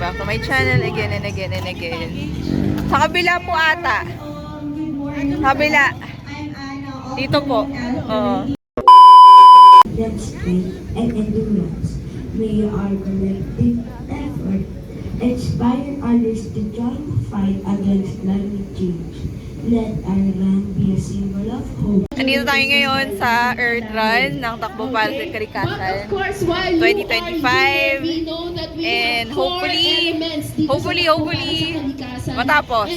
back to my channel again and again and again. Sa kabila po ata. Kabila. Dito po. Oo. Let's pray and endurance. May our collective effort inspire others to join the fight against climate change. Let our run be a symbol of hope. Nandito tayo ngayon sa Earth Run ng Takbo para sa Kalikasan 2025. And hopefully matapos.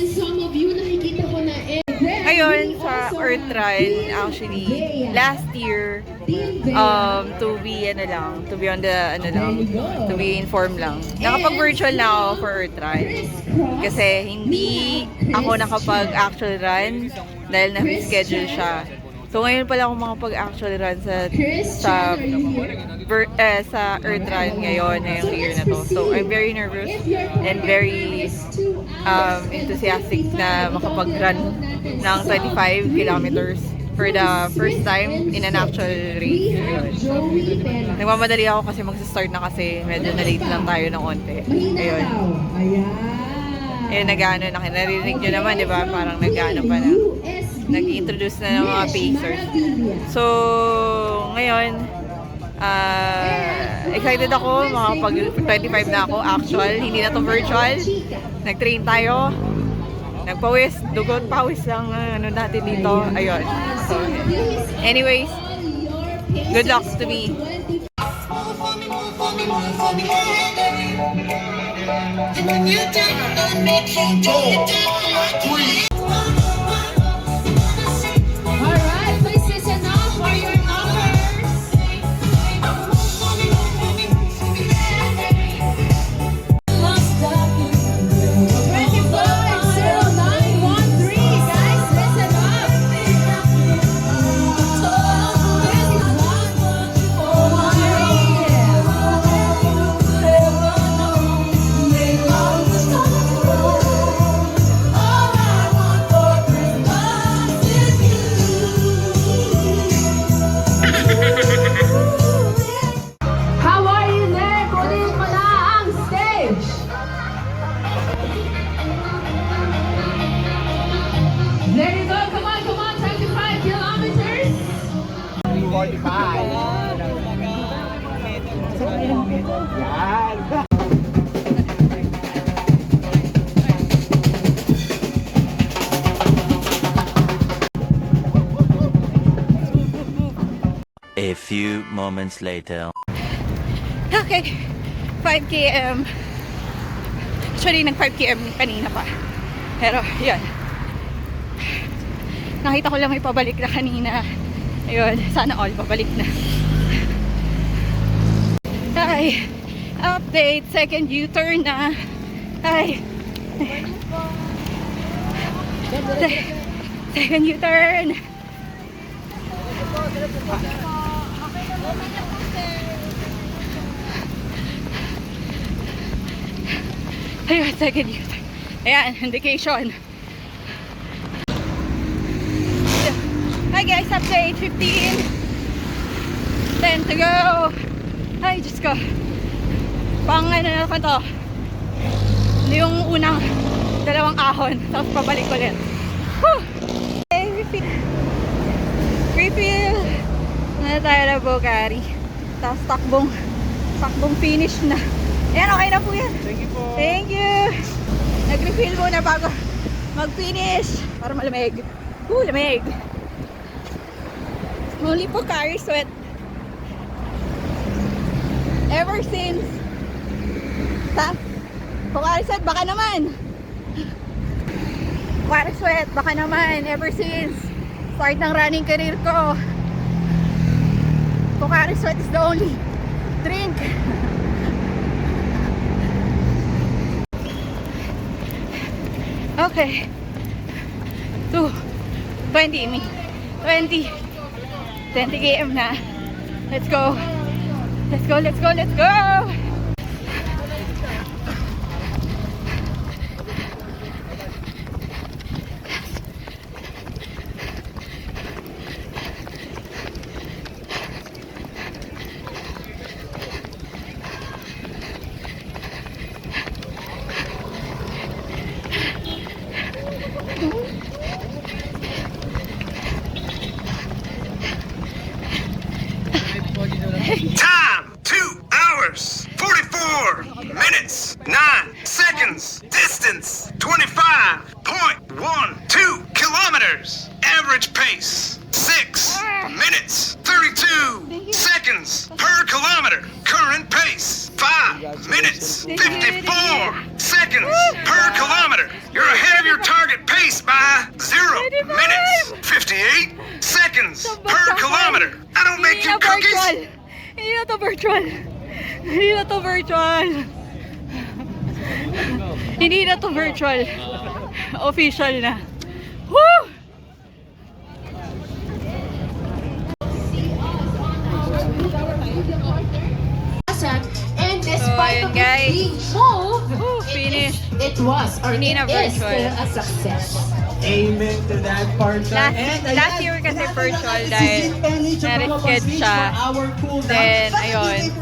Ngayon sa Earth Run, actually, last year, to be informed lang. Nakapag-virtual na ako for Earth Run. Kasi hindi ako nakapag-actual run dahil na-schedule siya. So ngayon pala ako makapag-actual run sa Earth Run ngayong year na to. So I'm very nervous and very enthusiastic na makapag-run ng 25 kilometers for the first time in an actual race. Nagmamadali ako kasi mag-start na kasi medyo na-late lang tayo ng onte. Ayun. Narinig nyo naman, di ba? Parang nag-ano pa na. Nag-introduce na ng mga pacers. So, ngayon, excited ako. Makapag-25 na ako, actual. Hindi na to virtual. Nag-train tayo. Nagpawis. Dugot pawis lang natin dito. Ayun. So, anyways, good luck to me. When you down, make you do it down. A few moments later. Okay, 5 km. Actually, nag 5 km kanina pa. Pero, yun. Nakita ko lang may pabalik na kanina. Ayun, sana all pabalik na. Hi, update, second U-turn na. Hi. Second U-turn. Ayun, second U-turn. Ayan, indication. Hi guys, update 15. 10 to go. Ay, Diyos ko. Pang ano na ako to. Yung unang dalawang ahon. Tapos pabalik ulit. Whew! Okay, refill. Na tayo na Bocari. Tapos takbong finish na. Ayan, okay na po yan. Thank you po. Thank you. Nag-refill muna bago mag-finish. Para malamig. Lamig. Only Pocari Sweat. Ever since Pocari Sweat, baka naman. Pocari Sweat, baka naman. Ever since start ng running career ko, Pocari Sweat is the only drink. Okay. 20 km na. Let's go. Let's go, let's go, let's go! minutes, 32 seconds per kilometer. Current pace, 5 minutes, 54 seconds per kilometer. You're ahead of your target pace by 0 minutes, 58 seconds per kilometer. I don't make you cookies. Hindi na to virtual. Hindi na to virtual. Hindi na to virtual. Official na. Woo! And despite ayun, of guys. it being small, Woo, finish. it was or Hindi na it is virtual. still a success. Amen to that part. Last year kasi virtual dahil na-reschedule siya. Then, ayun.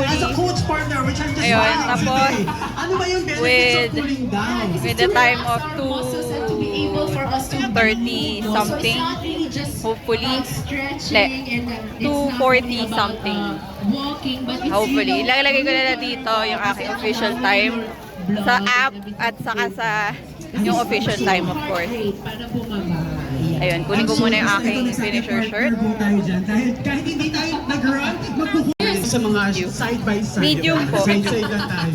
As a coach partner, which I'm just Ayun, smiling tapos, today. Ano ba yung benefits of cooling down? With the time of Process and to be able for us to 2:30 something. So it's not really just Hopefully, stretching and it's 2:40 not really about, something. walking, but it's Hopefully. really Ilalagay ko na lang dito yung aking official time sa app at saka sa yung official time, of course. para bumaba. Ayun, kunin ko muna yung aking finisher shirt. Kahit hindi tayo nag-run, magkukulit sa mga side by side. Medium po. Side side lang tayo.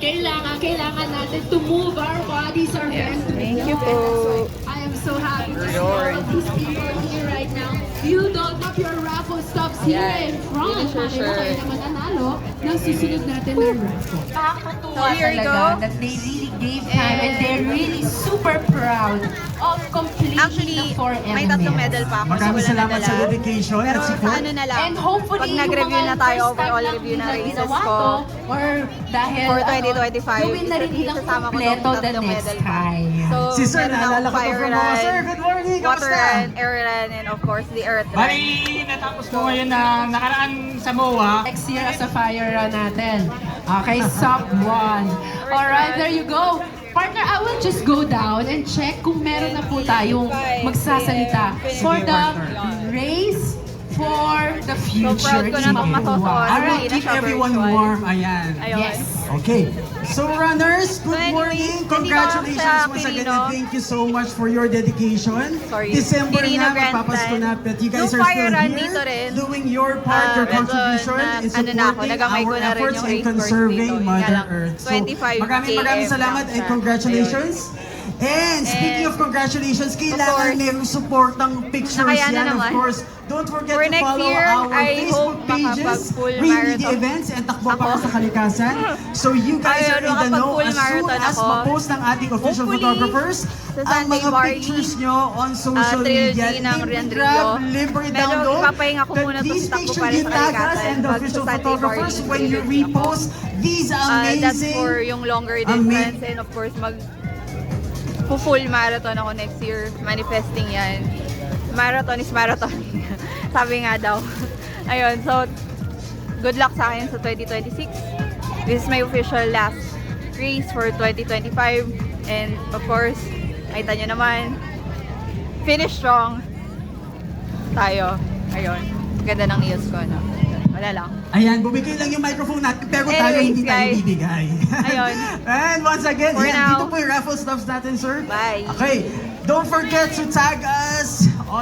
Kailangan natin to move our bodies, our Yes, hands to be thank you moving. po. So, I am so happy to see Lord. all of these people here right now. You don't have your raffle stops here Ayan, in front. finisher Para shirt. kayo naman nanalo ng susunod natin na raffle. So here we go. That they really gave time and they're really super proud of completing Actually, the 4 may tatlong medal pa ako. So Maraming wala na salamat sa dala. dedication Pero at sa support. ano na lang, And hopefully, pag nag-review yung na mga tayo, first time overall lang review na nila races ginawa ko, to, or dahil for 2025, gawin na rin nilang isasama ko kompleto tong the tatlong next medal pa. time. So, Si Sir, meron naalala akong ko to fire from mga, Sir, run, good morning, water kamusta? run, air run, and of course, the earth run. Bali, natapos ko ngayon na nakaraan sa MOA. Next year as a fire run natin. Okay, sub 1. Alright, there you go. Partner, I will just go down and check kung meron na po tayong magsasalita for the race for the So future. proud ko na itong masusuot. I will Hindi na keep siya everyone virtual. warm. Ayan. Ayun. Yes. Okay. So runners, So good anyways, morning. hindi ko Congratulations sa once again Quirino. and thank you so much for your dedication. Sorry. December Quirino na, Grand magpapasko Plan. na, but you guys Yung are fire still run here dito rin, doing your part, your medyo contribution na- in ano na ako, supporting nagamay ko our na rin efforts yung in race course conserving dito. Yun Mother lang, Earth. So 25 maraming km salamat lang and siya. congratulations. And speaking And, of congratulations, course, kailangan merong support ng pictures nakaya na yan. Of naman. course, don't forget For to next follow year, our I Facebook hope pages, makapag-full Green Media marathon. Events, and Takbo para Ako. sa Kalikasan. So you guys Ayun, are in the know makapag-full as soon marathon as ako. ma-post ng ating official Hopefully, photographers sa ang Sunday mga Barley, pictures nyo on social trilogy media. ng Libre Rian grab, Rio. libre Medyo download. ipapahinga ko But muna to please sa make Takbo sure para you sa tag us Kalikasan. and the Pag official sa Sunday photographers Barley, when you trilogy ako. repost these amazing That's for yung longer distance and of course full marathon ako next year. Manifesting yan. Marathon is marathon. Sabi nga daw. Ayun, so good luck sa akin sa 2026. This is my official last race for 2025 and of course, nakita nyo naman, finish strong tayo. Ayun, ganda ng nails ko, no? Wala lang. Ayan, bumigay lang yung microphone natin pero tayo Anyways, hindi tayo guys. bibigay. Ayun. And once again, For yan, now. dito po yung raffle stuffs natin, sir. Bye. Okay, don't forget to tag us on